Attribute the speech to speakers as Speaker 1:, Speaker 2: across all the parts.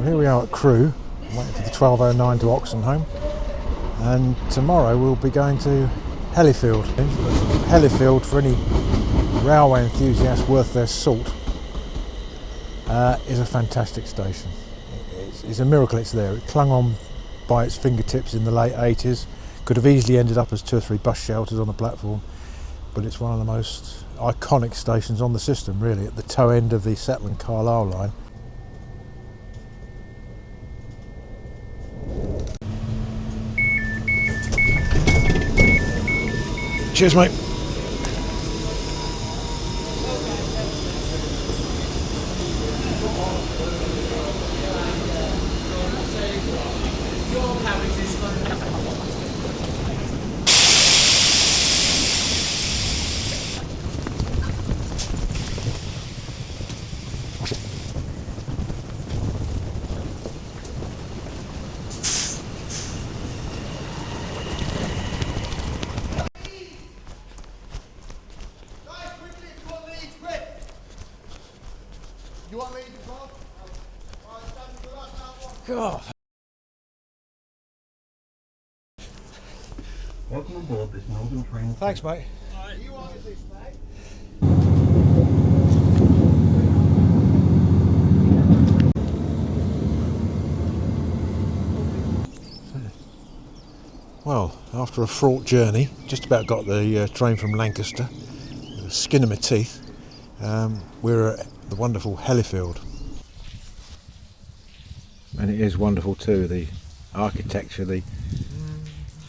Speaker 1: here we are at Crewe, waiting for the 12:09 to Oxenholme, and tomorrow we'll be going to Hellifield. Hellifield, for any railway enthusiast worth their salt, is a fantastic station. It's a miracle it's there. It clung on by its fingertips in the late 80s, could have easily ended up as 2 or 3 bus shelters on the platform, but it's one of the most iconic stations on the system, really, at the toe end of the Setland-Carlisle line. Cheers, mate. God.
Speaker 2: Welcome aboard this Northern train.
Speaker 1: Thanks, mate. Well, after a fraught journey, just about got the train from Lancaster, with the skin of my teeth, we're at the wonderful Hellifield. And it is wonderful too, the architecture, the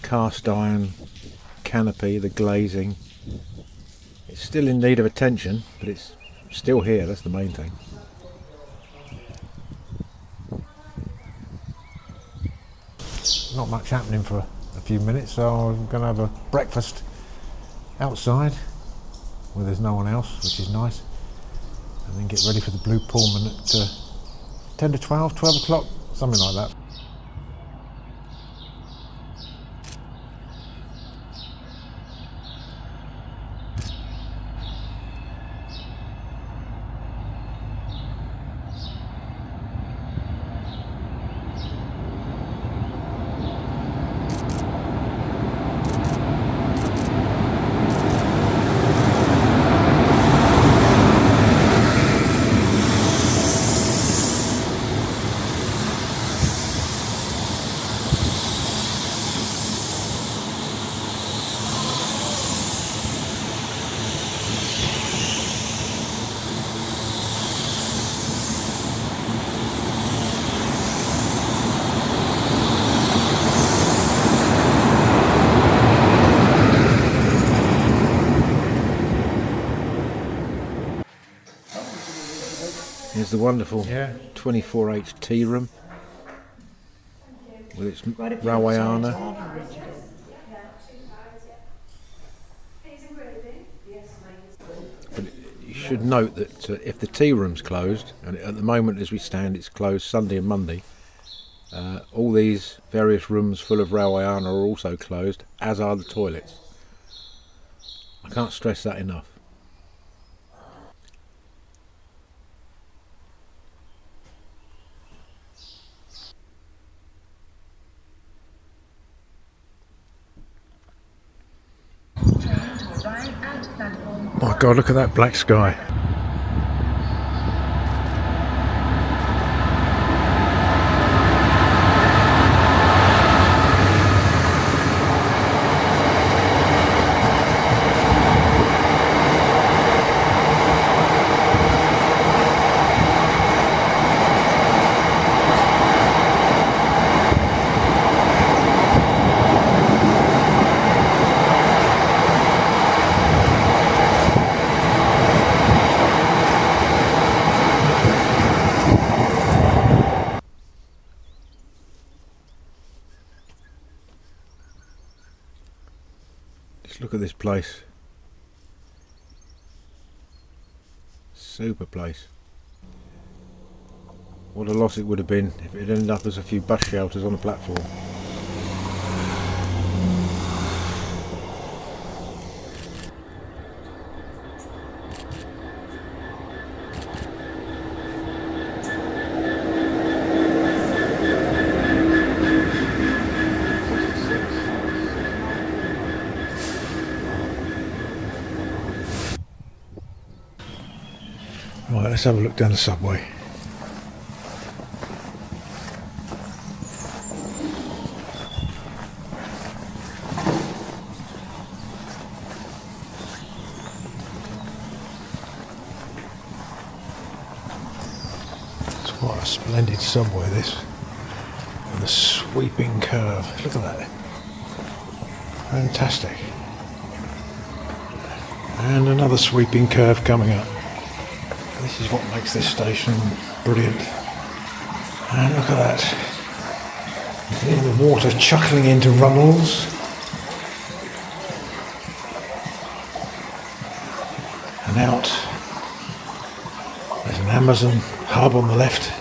Speaker 1: cast iron canopy, the glazing. It's still in need of attention, but it's still here, that's the main thing. Not much happening for a few minutes, so I'm going to have a breakfast outside where there's no one else, which is nice, and then get ready for the Blue Pullman at 10 to 12 o'clock, something like that. Here's the wonderful 24H tea room with its railwayana. But you should note that if the tea room's closed, and at the moment as we stand it's closed Sunday and Monday, all these various rooms full of railwayana are also closed, as are the toilets. I can't stress that enough. My God, look at that black sky. Just look at this place. Super place. What a loss it would have been if it ended up as a few bus shelters on the platform. Right, let's have a look down the subway. It's quite a splendid subway, this. With a sweeping curve. Look at that. Fantastic. And another sweeping curve coming up. This is what makes this station brilliant. And look at that. Hear the water chuckling into runnels. And out. There's an Amazon hub on the left.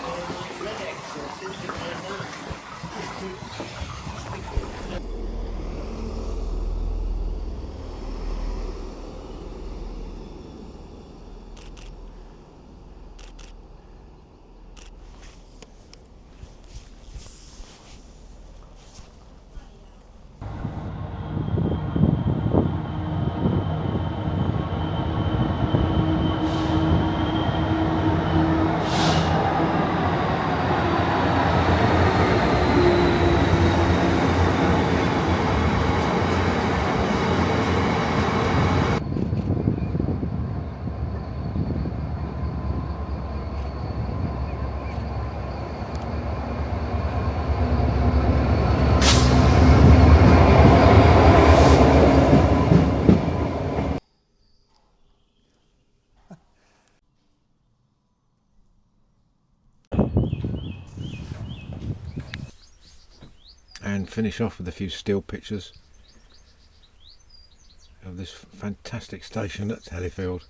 Speaker 1: And finish off with a few still pictures of this fantastic station at Hellifield.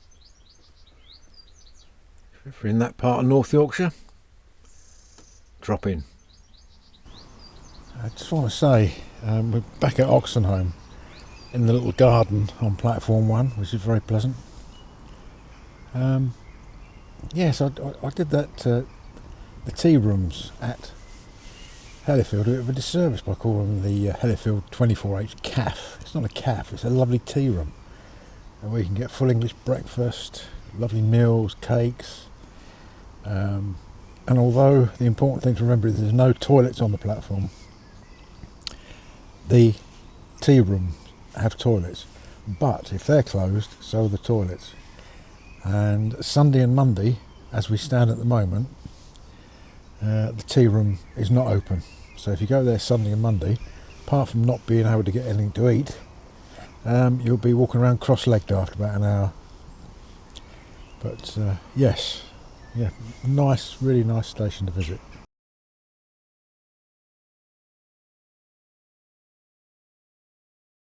Speaker 1: If you're in that part of North Yorkshire, drop in. I just want to say we're back at Oxenholme in the little garden on platform 1, which is very pleasant. Yes, I did that, the tea rooms at Hellifield, a bit of a disservice by calling them the Hellifield 24H CAF. It's not a CAF, it's a lovely tea room where you can get full English breakfast, lovely meals, cakes, and although the important thing to remember is there's no toilets on the platform, the tea rooms have toilets, but if they're closed, so are the toilets. And Sunday and Monday, as we stand at the moment, the tea room is not open. So if you go there Sunday and Monday, apart from not being able to get anything to eat, you'll be walking around cross-legged after about an hour. But yes, yeah, nice, really nice station to visit.